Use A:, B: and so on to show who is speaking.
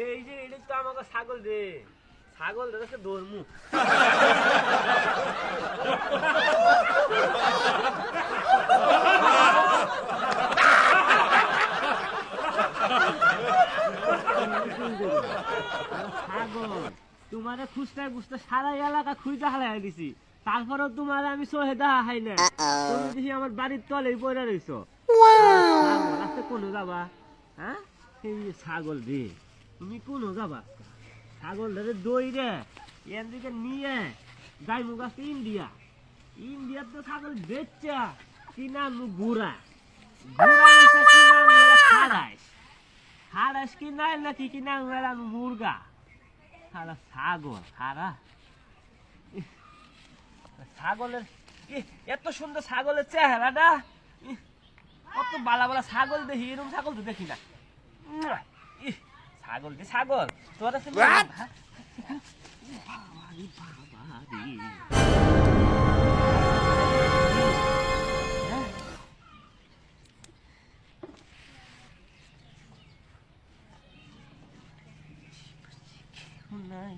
A: এই যে এটা তো আমাকে ছাগল রে, ছাগল ধরেছে ধর্মু। ছাগল তোমারে খুঁজতে খুঁজতে সারা এলাকা খুঁজতে হালাই দিছি, তারপরেও তোমার আমি সহে দেখা হাই না। তুমি দেখি আমার বাড়ির তলেই পড়ে রইছো। ছাগল আজকে কোনো যাবা? হ্যাঁ এই ছাগল রে, তুমি কোনো যাবা? ছাগল ধরে দই রে এর দিকে নিয়ে যাই মুখ আছে ইন্ডিয়া। ইন্ডিয়ার তো ছাগল বেচা কি নাম গুড়া, গুড়া নিচে কি নাম খারাইস, খারাইস কি নাই নাকি কি নাম মুরগা। সারা ছাগল সারা ছাগলের এত সুন্দর ছাগলের চেহারাটা, কত বালা বালা ছাগল দেখি, এরকম ছাগল তো দেখি না। ছাগল যে ছাগল তোরা নাই